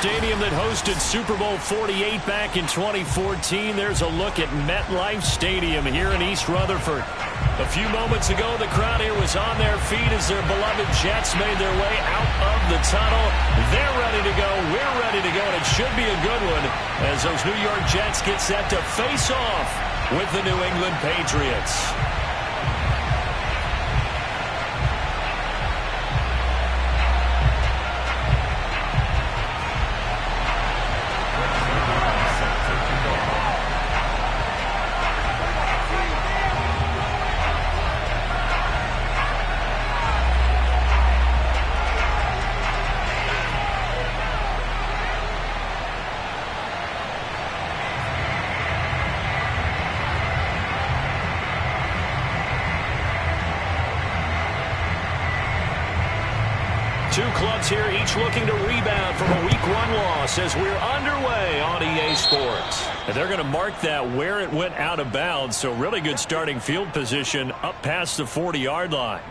stadium that hosted Super Bowl 48 back in 2014. There's a look at MetLife Stadium here in East Rutherford. A few moments ago, the crowd here was on their feet as their beloved Jets made their way out of the tunnel. They're ready to go. We're ready to go, and it should be a good one as those New York Jets get set to face off with the New England Patriots. Two clubs here, each looking to rebound from a Week 1 loss as we're underway on EA Sports. And they're going to mark that where it went out of bounds, so really good starting field position up past the 40-yard line.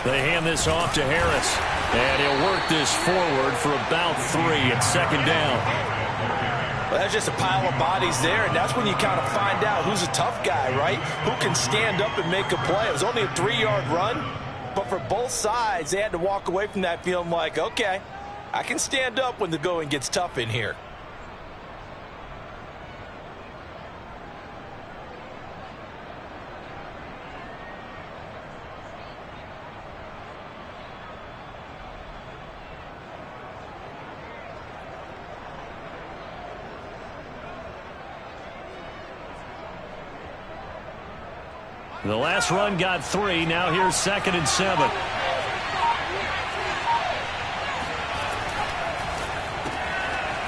They hand this off to Harris. And he'll work this forward for about 3 at second down. Well, that's just a pile of bodies there, and that's when you kind of find out who's a tough guy, right? Who can stand up and make a play. It was only a 3-yard run, but for both sides, they had to walk away from that feeling like, okay, I can stand up when the going gets tough in here. The last run got 3. Now here's 2nd and 7.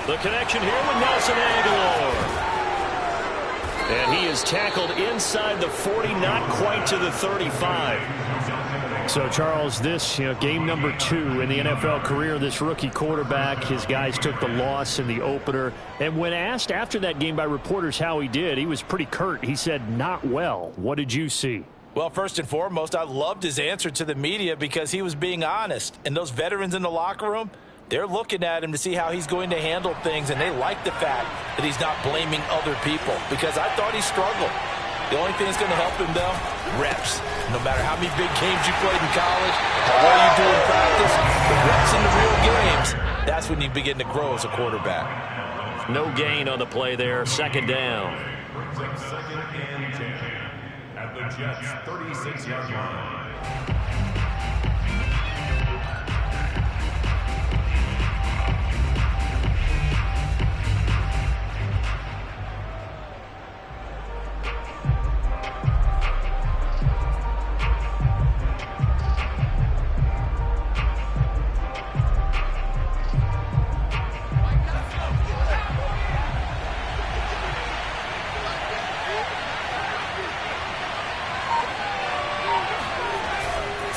The connection here with Nelson Aguilar. And he is tackled inside the 40, not quite to the 35. So, Charles, this, game number 2 in the NFL career, this rookie quarterback, his guys took the loss in the opener. And when asked after that game by reporters how he did, he was pretty curt. He said, not well. What did you see? Well, first and foremost, I loved his answer to the media because he was being honest. And those veterans in the locker room, they're looking at him to see how he's going to handle things. And they like the fact that he's not blaming other people because I thought he struggled. The only thing that's going to help him, though, reps. No matter how many big games you played in college, how well you do in practice, the reps in the real games, that's when you begin to grow as a quarterback. No gain on the play there. 2nd down. Brings up 2nd and 10 at the Jets' 36-yard line.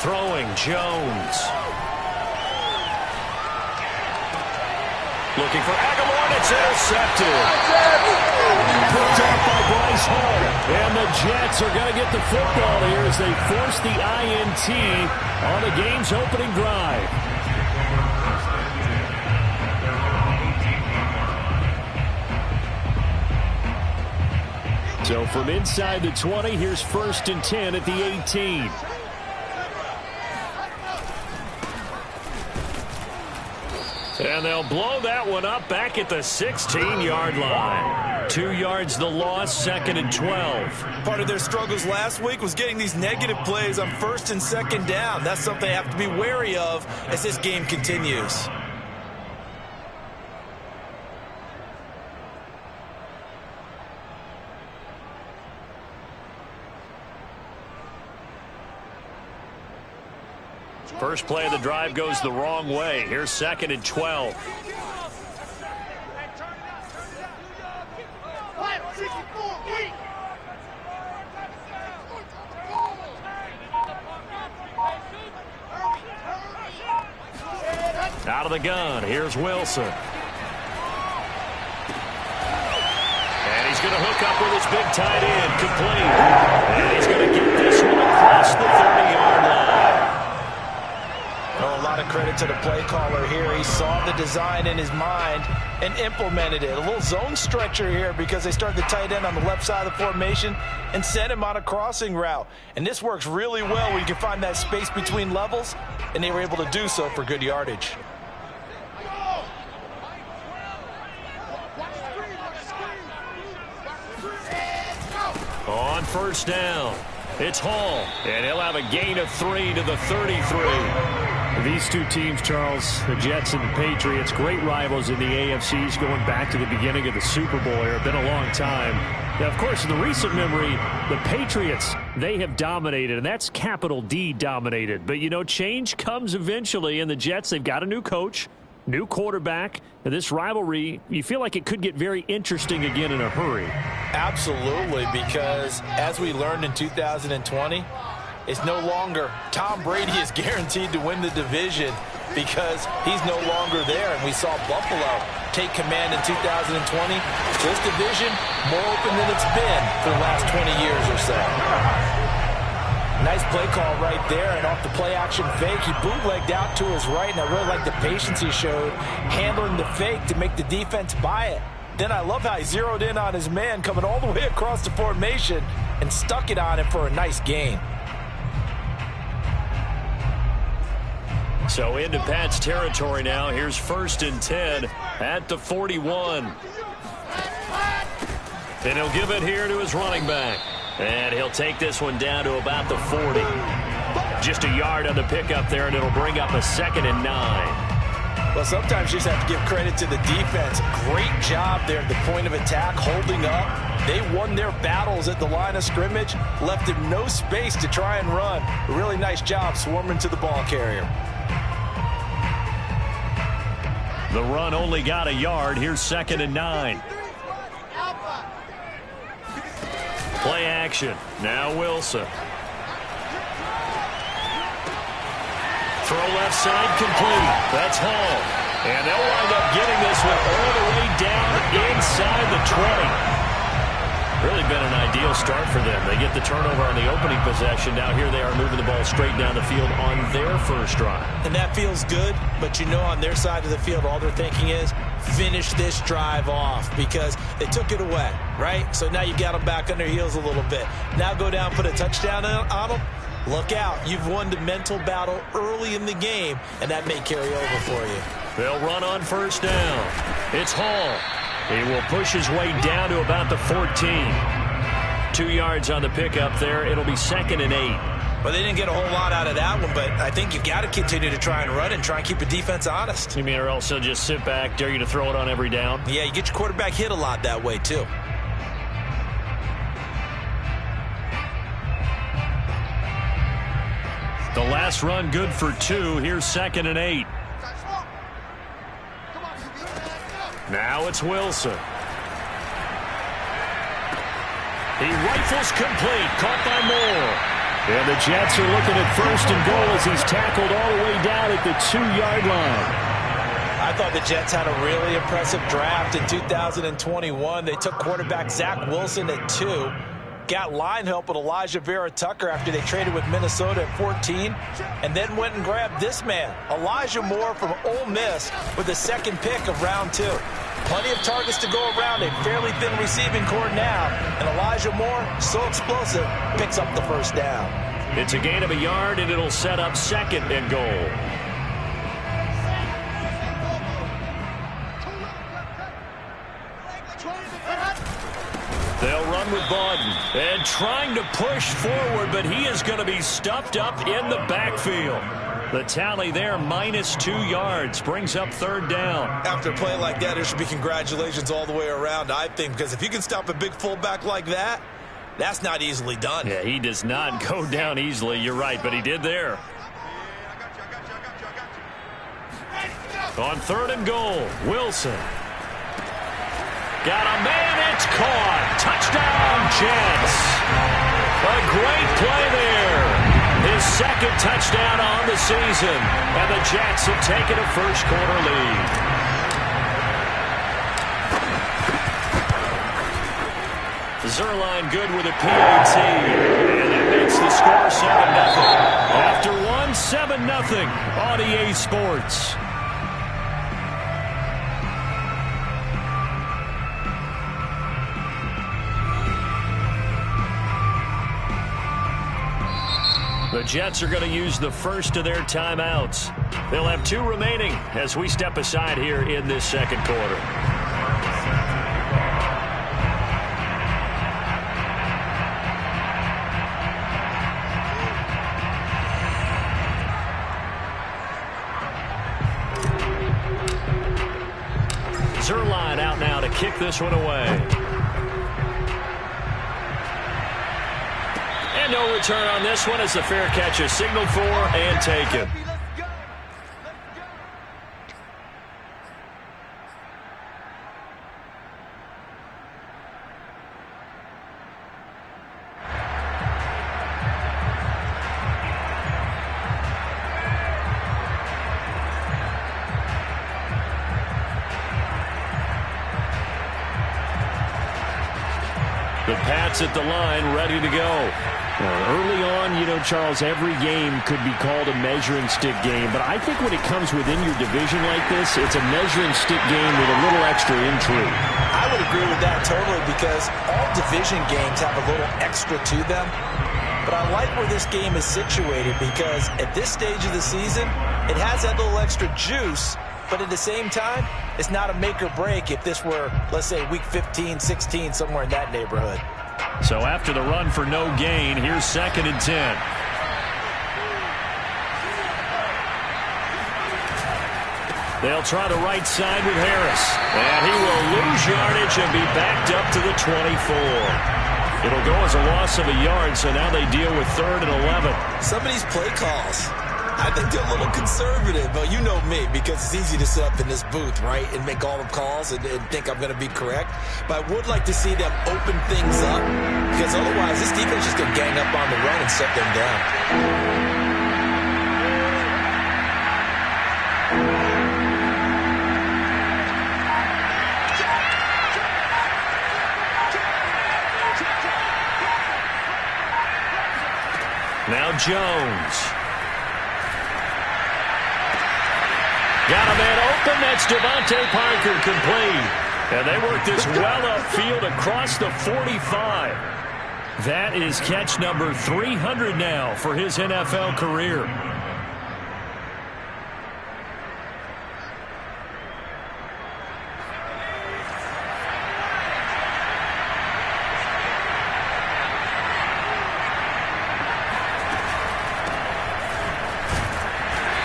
Throwing, Jones. Looking for Aguilar, and it's intercepted. Picked up by Bryce Hall. And the Jets are going to get the football here as they force the INT on the game's opening drive. So from inside the 20, here's 1st and 10 at the 18. And they'll blow that one up back at the 16-yard line. 2 yards the loss, 2nd and 12. Part of their struggles last week was getting these negative plays on 1st and 2nd down. That's something they have to be wary of as this game continues. First play of the drive goes the wrong way. Here's 2nd and 12. Out of the gun. Here's Wilson. And he's going to hook up with his big tight end. Complete. And he's going to get this one across the 30-yard line. A lot of credit to the play caller here. He saw the design in his mind and implemented it. A little zone stretcher here because they started the tight end on the left side of the formation and sent him on a crossing route. And this works really well when you can find that space between levels, and they were able to do so for good yardage. On 1st down, it's Hall, and he'll have a gain of 3 to the 33. These two teams, Charles, the Jets and the Patriots, great rivals in the AFCs going back to the beginning of the Super Bowl era. Been a long time. Now, of course, in the recent memory, the Patriots, they have dominated, and that's capital D dominated. But, change comes eventually, and the Jets, they've got a new coach, new quarterback, and this rivalry, you feel like it could get very interesting again in a hurry. Absolutely, because as we learned in 2020, it's no longer Tom Brady is guaranteed to win the division because he's no longer there. And we saw Buffalo take command in 2020. This division more open than it's been for the last 20 years or so. Nice play call right there, and off the play-action fake, he bootlegged out to his right, and I really like the patience he showed handling the fake to make the defense buy it. Then I love how he zeroed in on his man coming all the way across the formation and stuck it on him for a nice gain. So into Pat's territory now. Here's 1st and 10 at the 41. And he'll give it here to his running back. And he'll take this one down to about the 40. Just a yard on the pickup there, and it'll bring up a 2nd and 9. Well, sometimes you just have to give credit to the defense. Great job there at the point of attack, holding up. They won their battles at the line of scrimmage, left him no space to try and run. A really nice job swarming to the ball carrier. The run only got a yard. Here's 2nd and 9. Play action. Now Wilson. Throw left side complete. That's Hall. And they'll wind up getting this one all the way down inside the 20. Really been an ideal start for them. They get the turnover on the opening possession. Now here they are moving the ball straight down the field on their first drive. And that feels good, but you know on their side of the field all they're thinking is finish this drive off because they took it away, right? So now you got them back on their heels a little bit. Now go down, put a touchdown on them. Look out. You've won the mental battle early in the game, and that may carry over for you. They'll run on 1st down. It's Hall. He will push his way down to about the 14. 2 yards on the pickup there. It'll be 2nd and 8. Well, they didn't get a whole lot out of that one, but I think you've got to continue to try and run and try and keep the defense honest. You mean or else they'll just sit back, dare you to throw it on every down? Yeah, you get your quarterback hit a lot that way, too. The last run good for 2. Here's 2nd and 8. Now it's Wilson. He rifles complete. Caught by Moore. And the Jets are looking at 1st and goal as he's tackled all the way down at the 2-yard line. I thought the Jets had a really impressive draft in 2021. They took quarterback Zach Wilson at 2. Got line help with Elijah Vera Tucker after they traded with Minnesota at 14, and then went and grabbed this man, Elijah Moore from Ole Miss, with the 2nd pick of round 2. Plenty of targets to go around, a fairly thin receiving core now, and Elijah Moore, so explosive, picks up the 1st down. It's a gain of a yard, and it'll set up 2nd and goal. They'll run with Bawden and trying to push forward, but he is going to be stuffed up in the backfield. The tally there, -2 yards, brings up 3rd down. After a play like that, there should be congratulations all the way around, I think, because if you can stop a big fullback like that, that's not easily done. Yeah, he does not go down easily. You're right, but he did there. On 3rd and goal, Wilson. Got a man, it's caught. Touchdown, Jets. A great play there. His 2nd touchdown on the season. And the Jets have taken a first-quarter lead. Zerline good with a PAT. And that makes the score 7-0. After one, 7-0 on EA Sports. The Jets are going to use the first of their timeouts. They'll have 2 remaining as we step aside here in this 2nd quarter. Zerline out now to kick this one away. And no return on this one as the fair catch is signaled for and taken. The pass That's at the line, ready to go. Early on, Charles, every game could be called a measuring stick game. But I think when it comes within your division like this, it's a measuring stick game with a little extra intrigue. I would agree with that totally because all division games have a little extra to them. But I like where this game is situated because at this stage of the season, it has that little extra juice. But at the same time, it's not a make or break if this were, let's say, week 15, 16, somewhere in that neighborhood. So after the run for no gain, here's 2nd and 10. They'll try the right side with Harris. And he will lose yardage and be backed up to the 24. It'll go as a loss of a yard, so now they deal with 3rd and 11. Some of these play calls, I think they're a little conservative, but you know me, because it's easy to sit up in this booth, right, and make all the calls and think I'm going to be correct. But I would like to see them open things up, because otherwise this defense is going to gang up on the run and shut them down. Now Jones. Got a man open. That's Devontae Parker complete. And they work this well upfield across the 45. That is catch number 300 now for his NFL career.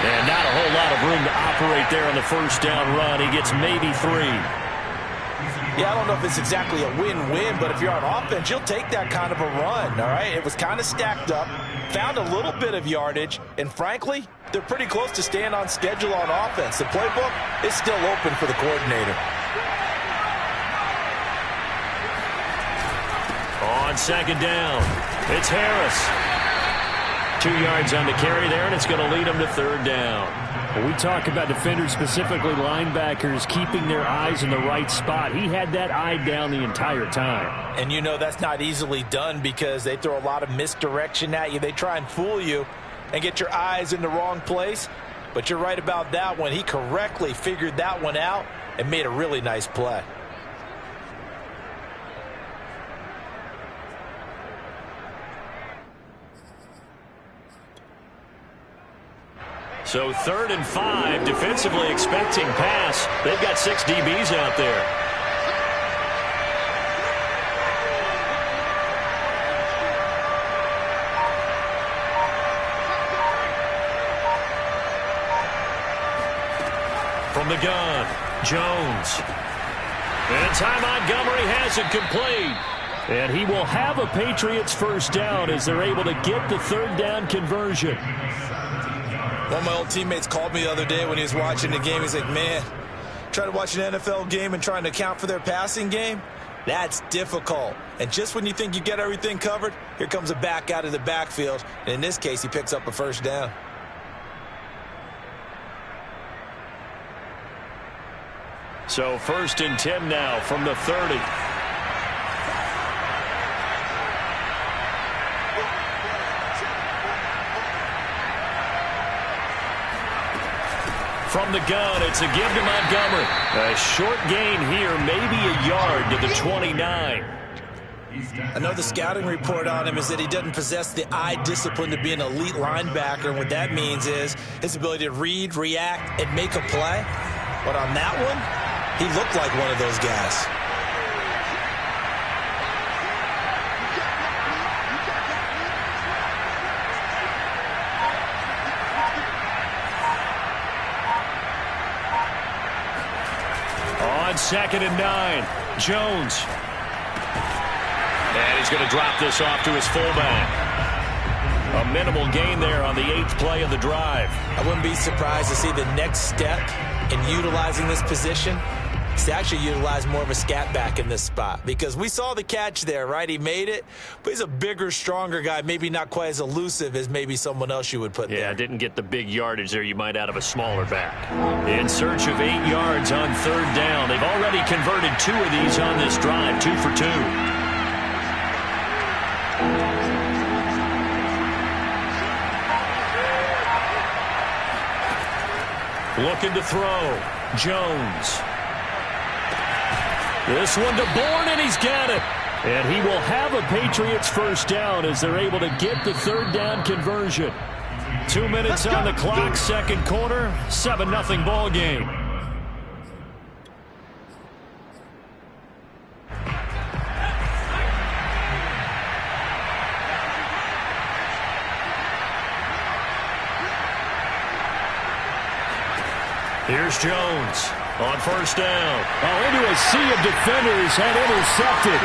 And not a whole lot of room to operate there on the first down run. He gets maybe 3. Yeah, I don't know if it's exactly a win-win, but if you're on offense, you'll take that kind of a run, all right? It was kind of stacked up, found a little bit of yardage, and frankly, they're pretty close to staying on schedule on offense. The playbook is still open for the coordinator. On 2nd down, it's Harris. 2 yards on the carry there, and it's going to lead them to 3rd down. When we talk about defenders, specifically linebackers, keeping their eyes in the right spot, he had that eye down the entire time. And you know that's not easily done because they throw a lot of misdirection at you. They try and fool you and get your eyes in the wrong place. But you're right about that one. He correctly figured that one out and made a really nice play. So 3rd and 5, defensively expecting pass. They've got 6 DBs out there. From the gun, Jones. And Ty Montgomery has it complete. And he will have a Patriots first down as they're able to get the 3rd down conversion. One of my old teammates called me the other day when he was watching the game. He's like, man, trying to watch an NFL game and trying to account for their passing game, that's difficult. And just when you think you get everything covered, here comes a back out of the backfield. And in this case, he picks up a first down. So 1st and 10 now from the 30. From the gun, it's a give to Montgomery. A short gain here, maybe a yard to the 29. Another scouting report on him is that he doesn't possess the eye discipline to be an elite linebacker. And what that means is his ability to read, react, and make a play. But on that one, he looked like one of those guys. On 2nd and 9, Jones. And he's going to drop this off to his fullback. A minimal gain there on the 8th play of the drive. I wouldn't be surprised to see the next step in utilizing this position is to actually utilize more of a scat back in this spot. Because we saw the catch there, right? He made it, but he's a bigger, stronger guy, maybe not quite as elusive as maybe someone else you would put there. Yeah, didn't get the big yardage there you might out of a smaller back. In search of 8 yards on 3rd down. They've already converted 2 of these on this drive, 2 for 2. Looking to throw. Jones. This one to Bourne, and he's got it. And he will have a Patriots first down as they're able to get the third down conversion. 2 minutes on the clock, second quarter, 7-0 ball game. Here's Jones on first down. Oh, into a sea of defenders and intercepted.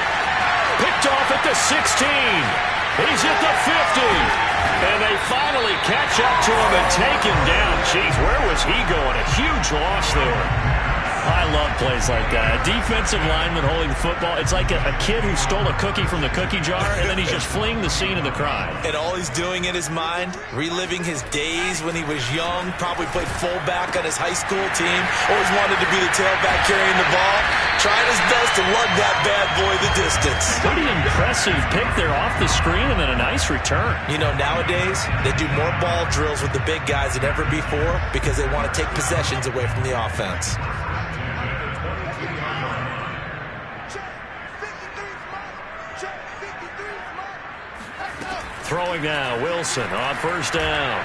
Picked off at the 16. He's at the 50. And they finally catch up to him and take him down. Jeez, where was he going? A huge loss there. I love plays like that. A defensive lineman holding the football. It's like a kid who stole a cookie from the cookie jar, and then he's just fleeing the scene of the crime. And all he's doing in his mind, reliving his days when he was young, probably played fullback on his high school team, always wanted to be the tailback carrying the ball, trying his best to lug that bad boy the distance. Pretty impressive pick there off the screen and then a nice return. You know, nowadays, they do more ball drills with the big guys than ever before because they want to take possessions away from the offense. Throwing now, Wilson on first down.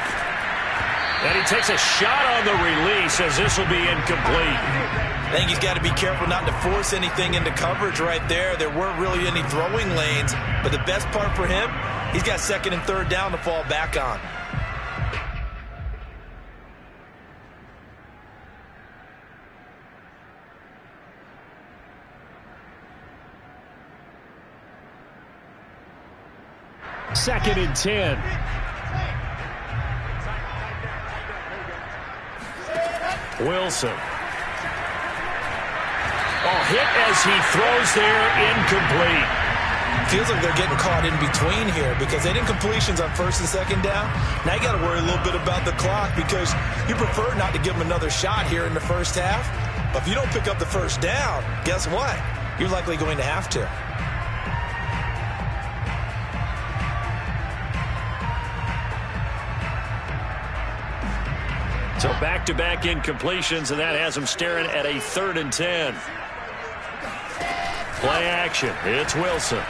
And he takes a shot on the release as this will be incomplete. I think he's got to be careful not to force anything into coverage right there. There weren't really any throwing lanes, but the best part for him, he's got second and third down to fall back on. Second and 10. Wilson. Oh, hit as he throws there, incomplete. Feels like they're getting caught in between here because they didn't completions on first and second down. Now you got to worry a little bit about the clock because you prefer not to give them another shot here in the first half. But if you don't pick up the first down, guess what? You're likely going to have to. So back-to-back incompletions, and that has him staring at a 3rd and 10. Play action. It's Wilson.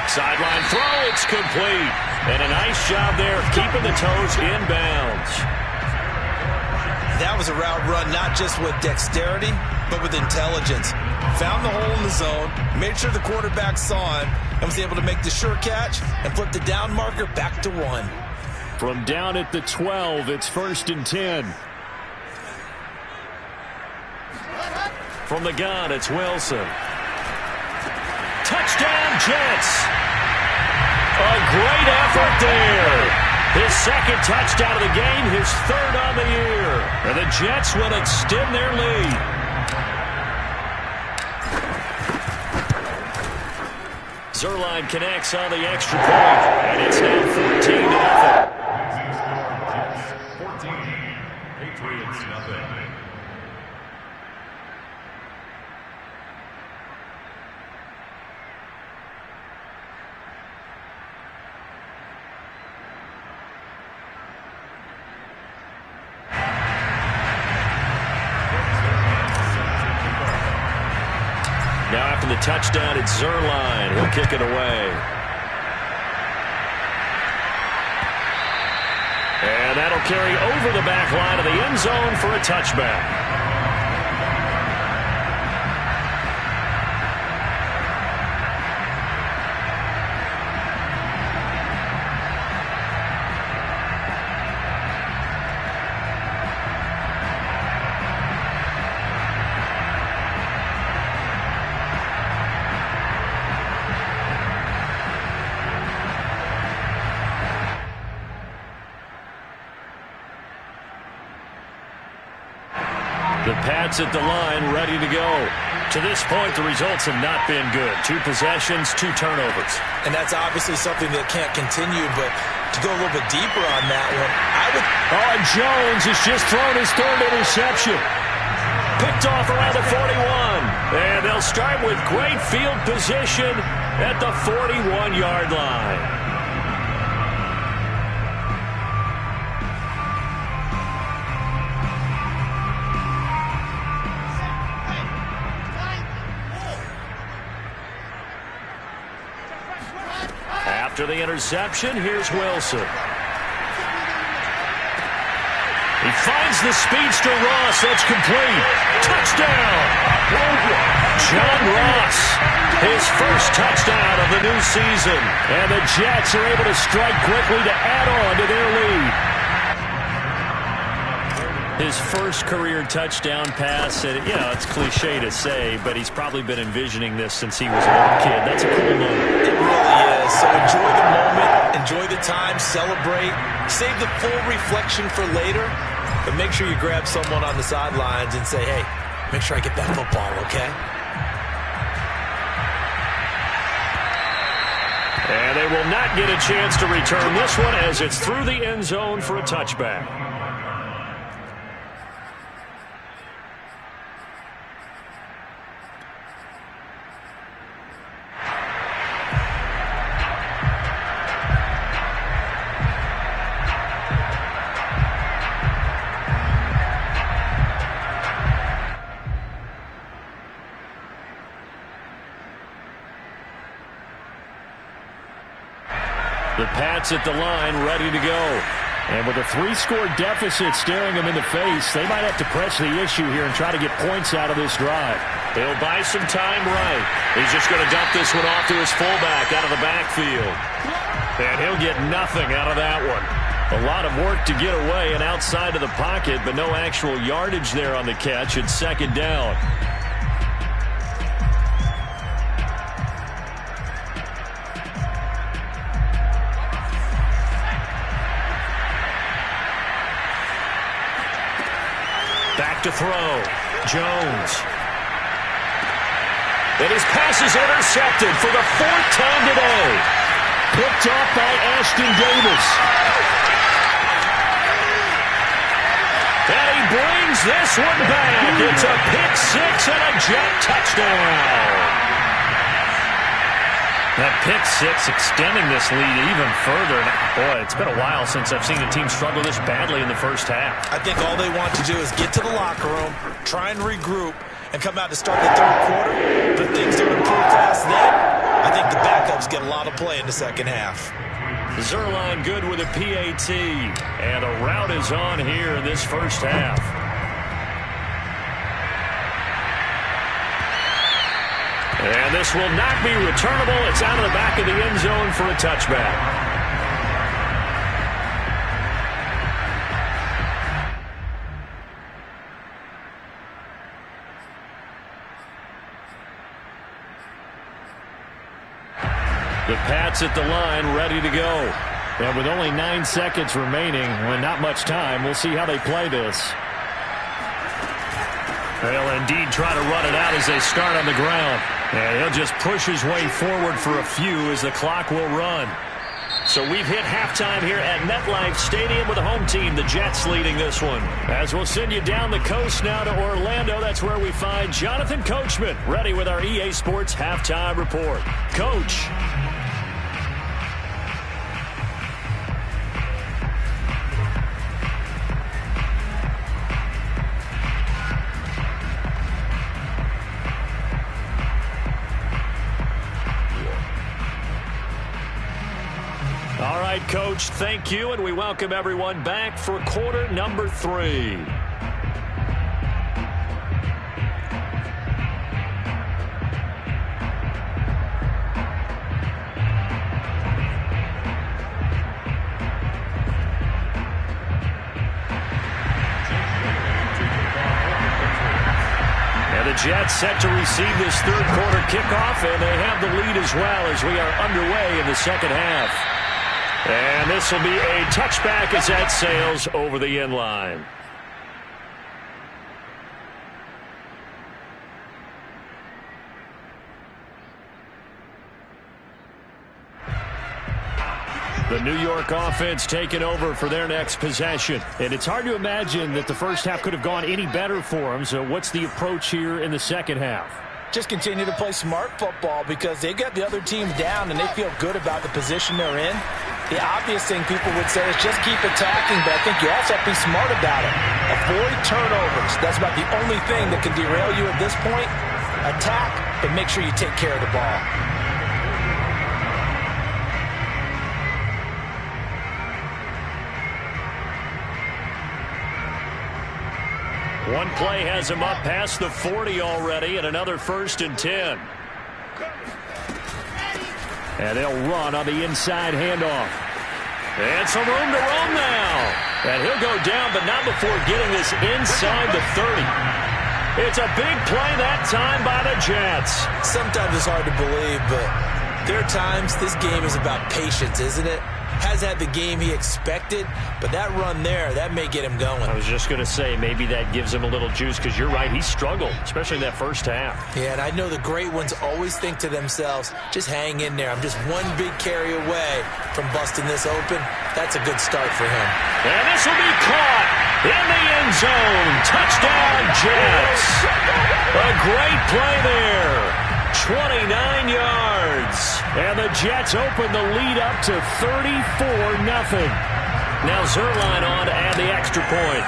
Sideline throw. It's complete. And a nice job there of keeping the toes inbounds. That was a route run not just with dexterity, but with intelligence. Found the hole in the zone, made sure the quarterback saw him, and was able to make the sure catch and flip the down marker back to 1. From down at the 12, it's 1st and 10. From the gun, it's Wilson. Touchdown, Jets. A great effort there. His second touchdown of the game, his 3rd on the year. And the Jets will extend their lead. Zerline connects on the extra point, and it's now 14-0. Now after the touchdown, it's Zerline. He'll kick it away. And that'll carry over the back line of the end zone for a touchback. The Pats at the line, ready to go. To this point, the results have not been good. 2 possessions, 2 turnovers. And that's obviously something that can't continue, but to go a little bit deeper on that one, I would... Oh, and Jones has just thrown his 3rd interception. Picked off around the 41. And they'll start with great field position at the 41-yard line. After the interception, here's Wilson. He finds the speedster Ross. That's complete. Touchdown. John Ross, his first touchdown of the new season. And the Jets are able to strike quickly to add on to their lead. His first career touchdown pass, and it's cliche to say, but he's probably been envisioning this since he was a little kid. That's a cool moment. It really is. So enjoy the moment, enjoy the time, celebrate, save the full reflection for later, but make sure you grab someone on the sidelines and say, hey, make sure I get that football, okay? And they will not get a chance to return this one as it's through the end zone for a touchback. The Pats at the line, ready to go. And with a 3-score deficit staring them in the face, they might have to press the issue here and try to get points out of this drive. They'll buy some time right. He's just going to dump this one off to his fullback out of the backfield. And he'll get nothing out of that one. A lot of work to get away and outside of the pocket, but no actual yardage there on the catch. It's second down. Back to throw. Jones. And his pass is intercepted for the 4th time today. Picked off by Ashton Davis. And he brings this one back. It's a pick six and a Jet touchdown. That pick six extending this lead even further. Boy, it's been a while since I've seen a team struggle this badly in the first half. I think all they want to do is get to the locker room, try and regroup, and come out to start the third quarter. But things don't improve fast then. I think the backups get a lot of play in the second half. Zerline good with a PAT. And a route is on here in this first half. And this will not be returnable. It's out of the back of the end zone for a touchback. The Pats at the line, ready to go. And with only 9 seconds remaining, and not much time, we'll see how they play this. They'll indeed try to run it out as they start on the ground. And he'll just push his way forward for a few as the clock will run. So we've hit halftime here at MetLife Stadium with the home team, the Jets, leading this one. As we'll send you down the coast now to Orlando, that's where we find Jonathan Coachman, ready with our EA Sports halftime report. Coach. All right, Coach, thank you, and we welcome everyone back for quarter number 3. And the Jets set to receive this third quarter kickoff, and they have the lead as well as we are underway in the second half. And this will be a touchback as that sails over the end line. The New York offense taking over for their next possession. And it's hard to imagine that the first half could have gone any better for them. So what's the approach here in the second half? Just continue to play smart football because they got the other team down and they feel good about the position they're in. The obvious thing people would say is just keep attacking, but I think you also have to be smart about it. Avoid turnovers. That's about the only thing that can derail you at this point. Attack, but make sure you take care of the ball. One play has him up past the 40 already, and another 1st and 10. And they'll run on the inside handoff. And some room to roam now. And he'll go down, but not before getting this inside the 30. It's a big play that time by the Jets. Sometimes it's hard to believe, but there are times this game is about patience, isn't it? Has had the game he expected, but that run there, that may get him going. I was just going to say, maybe that gives him a little juice, because you're right, he struggled, especially in that first half. Yeah, and I know the great ones always think to themselves, just hang in there. I'm just one big carry away from busting this open. That's a good start for him. And this will be caught in the end zone. Touchdown, Jets. A great play there. 29 yards. And the Jets open the lead up to 34-0. Now Zerline on to add the extra point.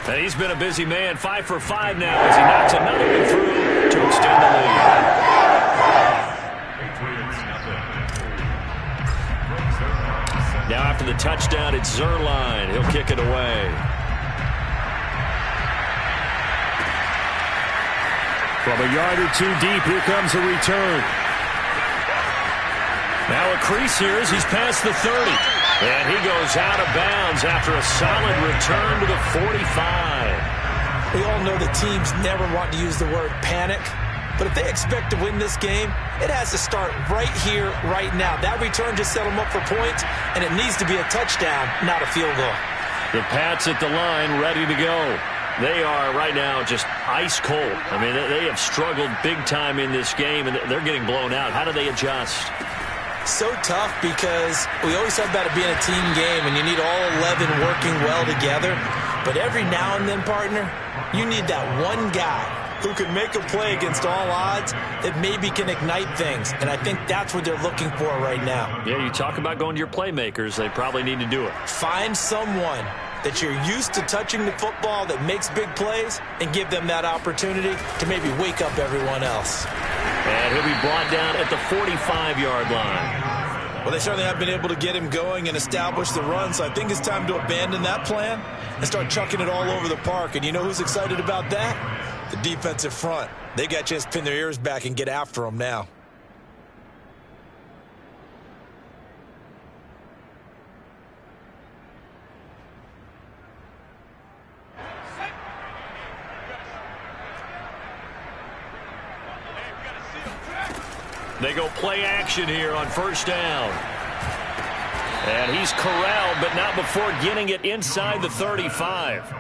And he's been a busy man. 5 for 5 now as he knocks another one through to extend the lead. Now after the touchdown, it's Zerline. He'll kick it away. From a yard or two deep, here comes a return. Now a crease here as he's past the 30. And he goes out of bounds after a solid return to the 45. We all know the teams never want to use the word panic. But if they expect to win this game, it has to start right here, right now. That return just set them up for points, and it needs to be a touchdown, not a field goal. The Pats at the line, ready to go. They are right now just ice cold. I mean, they have struggled big time in this game, and they're getting blown out. How do they adjust? So tough because we always talk about it being a team game, and you need all 11 working well together. But every now and then, partner, you need that one guy who can make a play against all odds that maybe can ignite things. And I think that's what they're looking for right now. Yeah, you talk about going to your playmakers. They probably need to do it. Find someone that you're used to touching the football that makes big plays and give them that opportunity to maybe wake up everyone else. And he'll be brought down at the 45-yard line. Well, they certainly have been able to get him going and establish the run, so I think it's time to abandon that plan and start chucking it all over the park. And you know who's excited about that? The defensive front. They got a chance to pin their ears back and get after him now. They go play action here on first down. And he's corralled, but not before getting it inside the 35.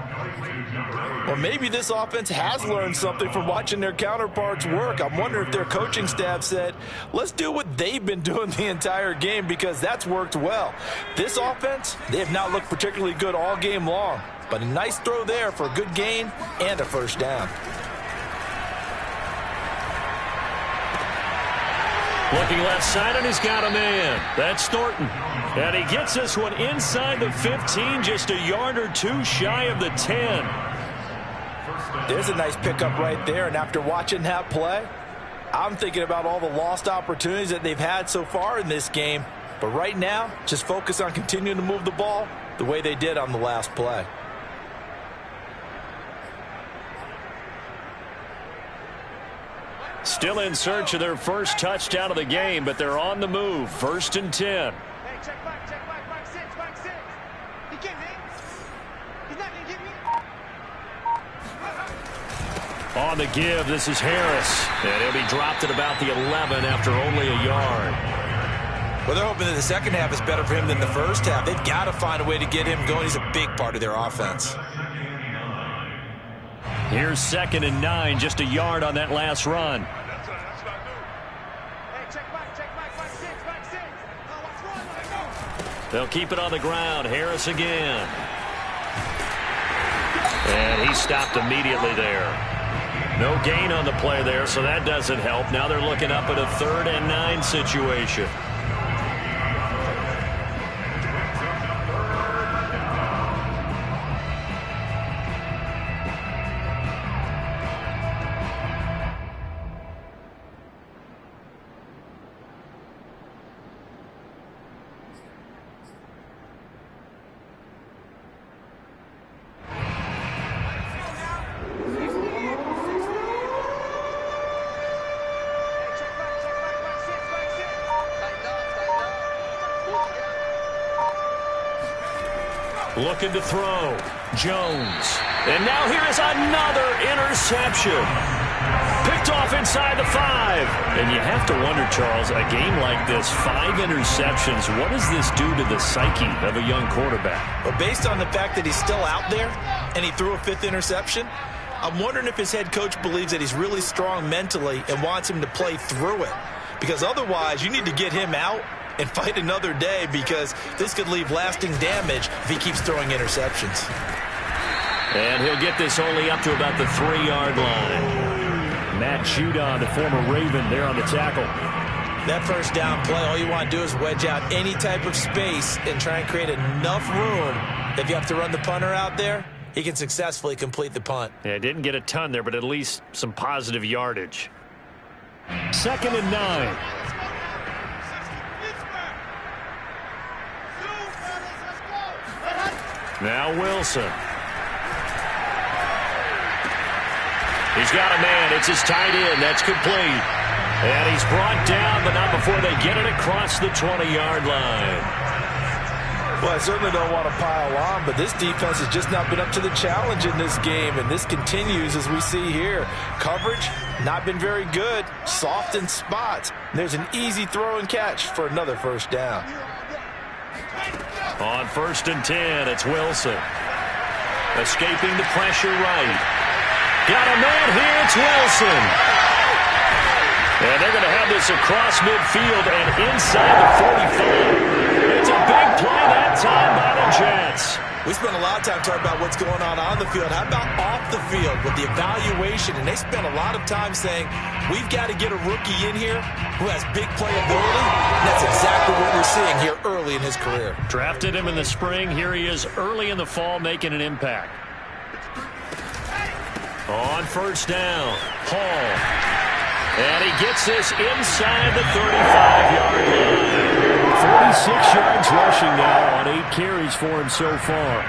Well, maybe this offense has learned something from watching their counterparts work. I'm wondering if their coaching staff said, let's do what they've been doing the entire game, because that's worked well. This offense, they have not looked particularly good all game long, but a nice throw there for a good gain and a first down. Looking left side, and he's got a man. That's Thornton. And he gets this one inside the 15, just a yard or two shy of the 10. There's a nice pickup right there, and after watching that play, I'm thinking about all the lost opportunities that they've had so far in this game. But right now, just focus on continuing to move the ball the way they did on the last play. Still in search of their first touchdown of the game, but they're on the move. 1st and 10. Hey, check back six. He get me. He's not going to get me. On the give, this is Harris. And he'll be dropped at about the 11 after only a yard. Well, they're hoping that the second half is better for him than the first half. They've got to find a way to get him going. He's a big part of their offense. Here's 2nd and 9, just a yard on that last run. Hey, check back six. Oh, what's wrong? They'll keep it on the ground. Harris again. And he stopped immediately there. No gain on the play there, so that doesn't help. Now they're looking up at a 3rd and 9 situation. Looking to throw. Jones. And now here is another interception. Picked off inside the 5. And you have to wonder, Charles, a game like this, 5 interceptions, what does this do to the psyche of a young quarterback? Well, based on the fact that he's still out there and he threw a 5th interception, I'm wondering if his head coach believes that he's really strong mentally and wants him to play through it. Because otherwise, you need to get him out and fight another day, because this could leave lasting damage if he keeps throwing interceptions. And he'll get this only up to about the 3-yard line. Matt Judon, the former Raven, there on the tackle. That first down play, all you want to do is wedge out any type of space and try and create enough room. If you have to run the punter out there, he can successfully complete the punt. Yeah, didn't get a ton there, but at least some positive yardage. 2nd and 9. Now Wilson. He's got a man. It's his tight end. That's complete. And he's brought down, but not before they get it across the 20-yard line. Well, I certainly don't want to pile on, but this defense has just not been up to the challenge in this game, and this continues as we see here. Coverage, not been very good. Soft in spots. There's an easy throw and catch for another first down. On 1st and 10, it's Wilson. Escaping the pressure right. Got a man here, it's Wilson. And they're going to have this across midfield and inside the 45. It's a big play that time by the Jets. We spent a lot of time talking about what's going on the field. How about off the field with the evaluation? And they spent a lot of time saying, we've got to get a rookie in here who has big playability. And that's exactly what we're seeing here early in his career. Drafted him in the spring. Here he is early in the fall making an impact. On 1st down, Hall. And he gets this inside the 35-yard line. 46 yards rushing now on 8 carries for him so far.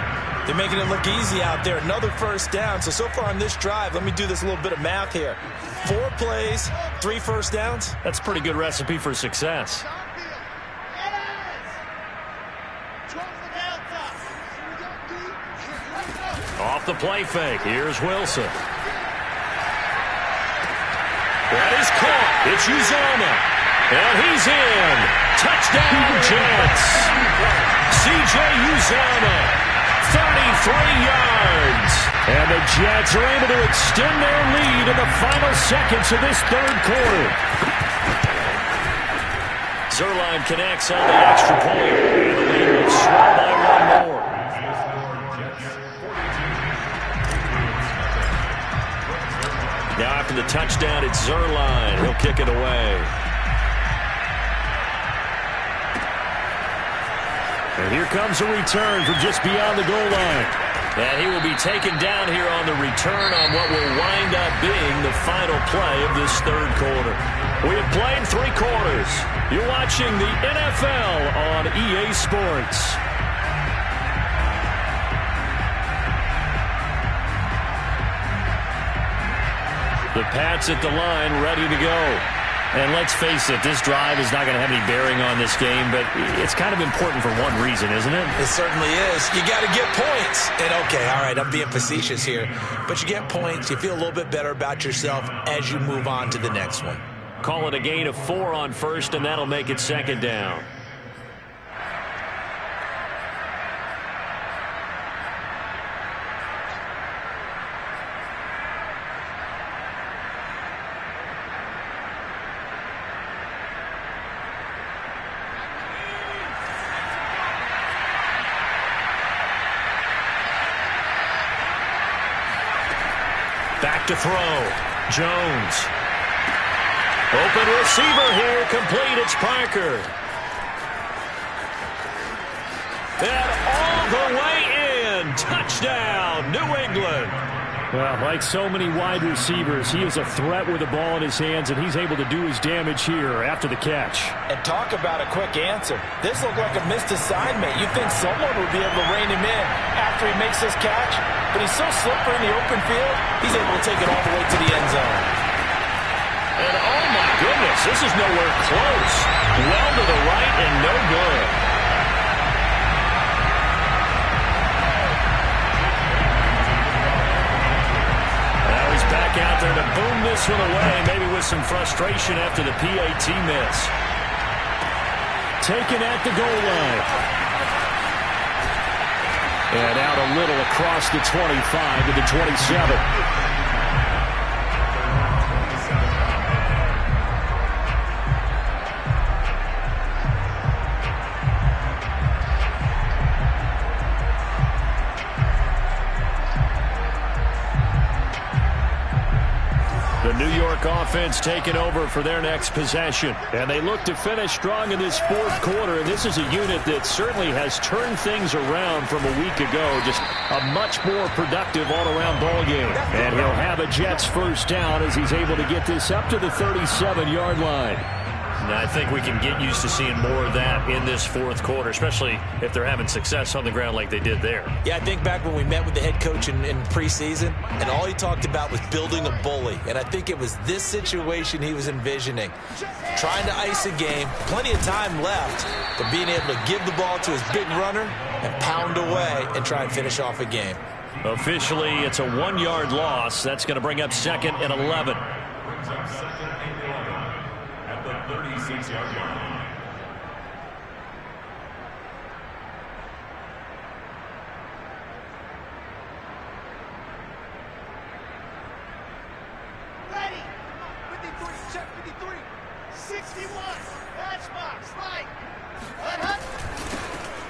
They're making it look easy out there. Another first down. So far on this drive, let me do this little bit of math here. 4 plays, 3 first downs. That's a pretty good recipe for success. Off the play fake. Here's Wilson. That is caught. It's Uzoma. And he's in. Touchdown, Jets. C.J. Uzoma, 33 yards. And the Jets are able to extend their lead in the final seconds of this 3rd quarter. Zerline connects on the extra point. And the lead will swell by 1 more. Now after the touchdown, it's Zerline. He'll kick it away. And here comes a return from just beyond the goal line. And he will be taken down here on the return on what will wind up being the final play of this 3rd quarter. We have played 3 quarters. You're watching the NFL on EA Sports. The Pats at the line, ready to go. And let's face it, this drive is not going to have any bearing on this game, but it's kind of important for one reason, isn't it? It certainly is. You got to get points. And okay, all right, I'm being facetious here, but you get points, you feel a little bit better about yourself as you move on to the next one. Call it a gain of 4 on 1st, and that'll make it 2nd down. Back to throw. Jones. Open receiver here. Complete. It's Parker. And all the way in. Touchdown, New England. Well, like so many wide receivers, he is a threat with the ball in his hands, and he's able to do his damage here after the catch. And talk about a quick answer. This looked like a missed assignment. You'd think someone would be able to rein him in after he makes this catch, but he's so slippery in the open field, he's able to take it all the way to the end zone. And oh my goodness, this is nowhere close. Well to the right and no good. back out there to boom this one away, maybe with some frustration after the PAT miss. Taken at the goal line. And out a little across the 25 to the 27. Offense taking over for their next possession. And they look to finish strong in this fourth quarter. And this is a unit that certainly has turned things around from a week ago. Just a much more productive all-around ball game. And he'll have a Jets first down as he's able to get this up to the 37-yard line. Now, I think we can get used to seeing more of that in this fourth quarter, especially if they're having success on the ground like they did there. Yeah, I think back when we met with the head coach in preseason, and all he talked about was building a bully. And I think it was this situation he was envisioning. Trying to ice a game, plenty of time left, but being able to give the ball to his big runner and pound away and try and finish off a game. Officially, it's a 1-yard loss. That's going to bring up 2nd and 11. Brings up 2nd and 11 at the 36-yard line. Ready. 53. Check 53. 61. Matchbox. Right.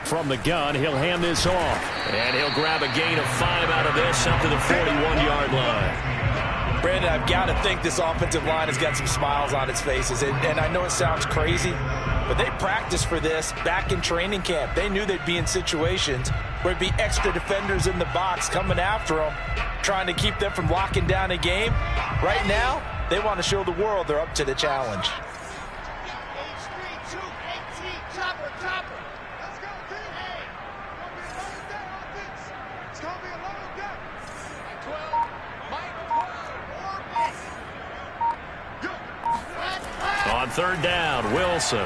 From the gun, he'll hand this off. And he'll grab a gain of 5 out of this up to the 41-yard line. Brandon, I've got to think this offensive line has got some smiles on its faces. And I know it sounds crazy, but they practiced for this back in training camp. They knew they'd be in situations where there'd be extra defenders in the box coming after them, trying to keep them from locking down a game. Right now, they want to show the world they're up to the challenge. On 3rd down, Wilson.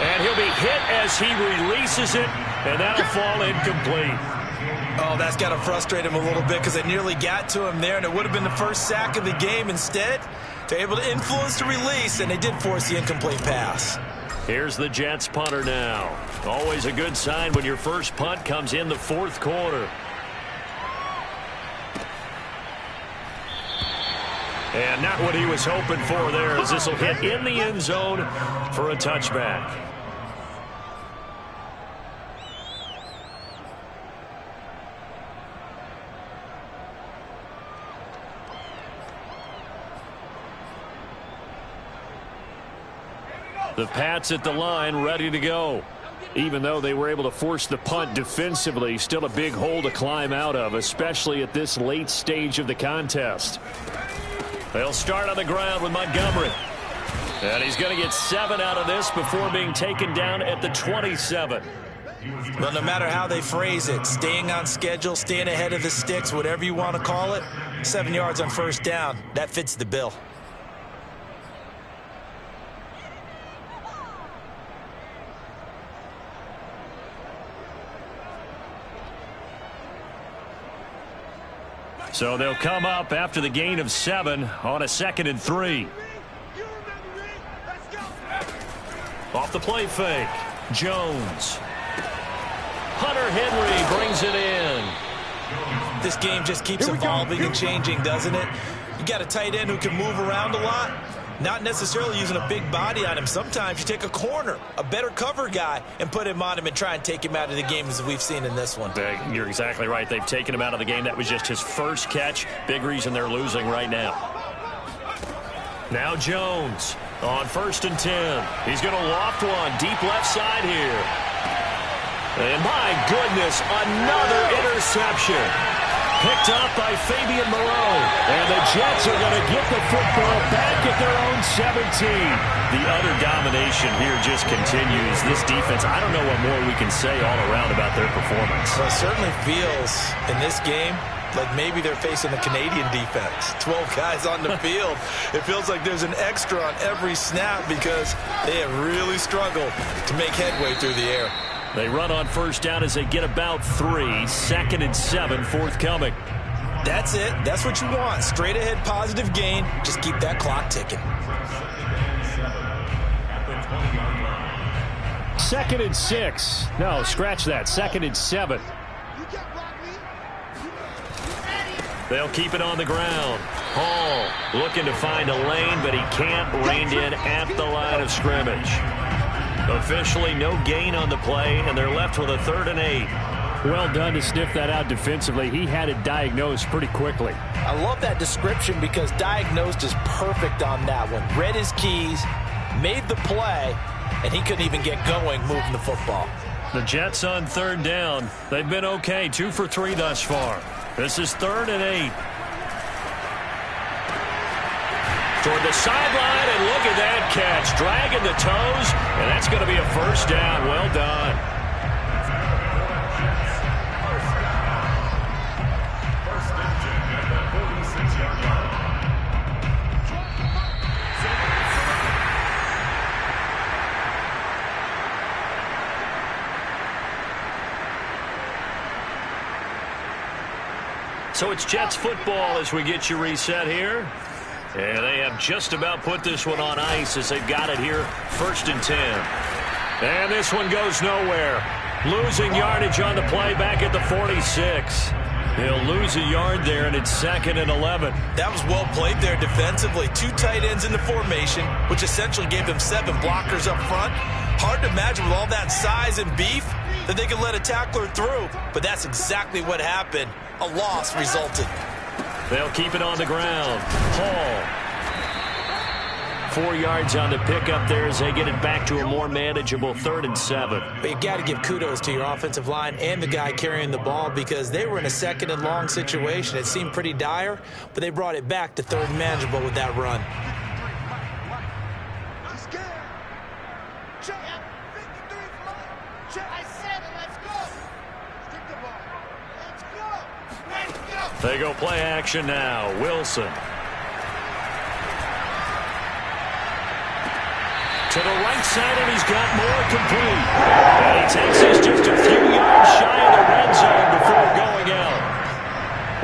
And he'll be hit as he releases it, and that'll fall incomplete. Oh, that's got to frustrate him a little bit because they nearly got to him there, and it would have been the first sack of the game. Instead, they're able to influence the release, and they did force the incomplete pass. Here's the Jets punter now. Always a good sign when your first punt comes in the 4th quarter. And not what he was hoping for there, as this will hit in the end zone for a touchback. The Pats at the line, ready to go. Even though they were able to force the punt defensively, still a big hole to climb out of, especially at this late stage of the contest. They'll start on the ground with Montgomery. And he's going to get 7 out of this before being taken down at the 27. Well, no matter how they phrase it, staying on schedule, staying ahead of the sticks, whatever you want to call it, 7 yards on first down, that fits the bill. So they'll come up after the gain of 7 on a 2nd and 3. Off the play fake. Jones. Hunter Henry brings it in. This game just keeps evolving and changing, doesn't it? You got a tight end who can move around a lot. Not necessarily using a big body on him. Sometimes you take a corner, a better cover guy, and put him on him and try and take him out of the game as we've seen in this one. You're exactly right. They've taken him out of the game. That was just his first catch. Big reason they're losing right now. Now Jones on 1st and 10. He's going to loft one deep left side here. And my goodness, another interception. Picked up by Fabian Moreau. And the Jets are going to get the football back at their own 17. The utter domination here just continues. This defense, I don't know what more we can say all around about their performance. Well, it certainly feels in this game like maybe they're facing a Canadian defense. 12 guys on the field. It feels like there's an extra on every snap because they have really struggled to make headway through the air. They run on first down as they get about 3. 2nd and 7 forthcoming. That's it. That's what you want. Straight ahead positive gain. Just keep that clock ticking. Second and 6. No, scratch that. Second and 7. They'll keep it on the ground. Hall looking to find a lane, but he can't. Reined in at the line of scrimmage. Officially no gain on the play, and they're left with a 3rd and 8. Well done to sniff that out defensively. He had it diagnosed pretty quickly. I love that description because diagnosed is perfect on that one. Read his keys, made the play, and he couldn't even get going moving the football. The Jets on 3rd down. They've been okay, 2 for 3 thus far. This is 3rd and 8. Toward the sideline, and look at that catch. Dragging the toes, and that's going to be a 1st down. Well done. So it's Jets football as we get you reset here. And they have just about put this one on ice as they've got it here, 1st and 10. And this one goes nowhere. Losing yardage on the play back at the 46. He'll lose a yard there, and it's 2nd and 11. That was well played there defensively. 2 tight ends in the formation, which essentially gave them 7 blockers up front. Hard to imagine with all that size and beef that they could let a tackler through. But that's exactly what happened. A loss resulted. They'll keep it on the ground. Hall. 4 yards on the pickup there as they get it back to a more manageable 3rd and 7. But you got to give kudos to your offensive line and the guy carrying the ball because they were in a 2nd and long situation. It seemed pretty dire, but they brought it back to 3rd and manageable with that run. They go play action now. Wilson. To the right side, and he's got more complete. And he takes us just a few yards shy of the red zone before going out.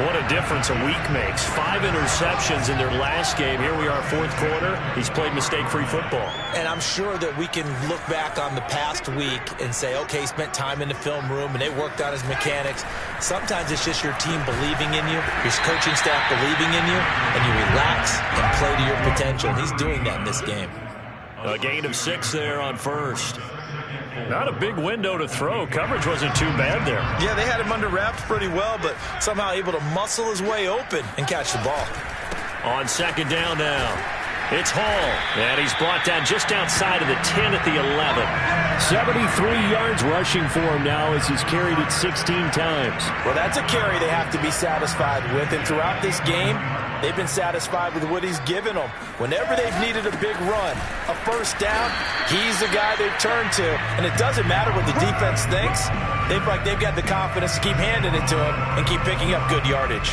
What a difference a week makes. 5 interceptions in their last game. Here we are, 4th quarter. He's played mistake-free football. And I'm sure that we can look back on the past week and say, okay, he spent time in the film room and they worked on his mechanics. Sometimes it's just your team believing in you, your coaching staff believing in you, and you relax and play to your potential. And he's doing that in this game. A gain of 6 there on 1st. Not a big window to throw. Coverage wasn't too bad there. Yeah, they had him under wraps pretty well, but somehow able to muscle his way open and catch the ball. On 2nd down now, it's Hall. And he's brought down just outside of the 10 at the 11. 73 yards rushing for him now as he's carried it 16 times. Well, that's a carry they have to be satisfied with. And throughout this game, they've been satisfied with what he's given them. Whenever they've needed a big run, a 1st down, he's the guy they've turned to. And it doesn't matter what the defense thinks. They've got the confidence to keep handing it to him and keep picking up good yardage.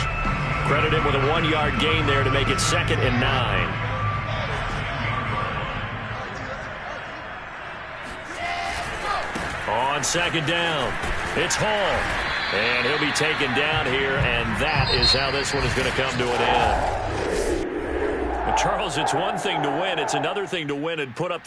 Credit him with a 1-yard gain there to make it 2nd and 9. On 2nd down, it's Hall. And he'll be taken down here, and that is how this one is going to come to an end. But Charles, it's one thing to win. It's another thing to win and put up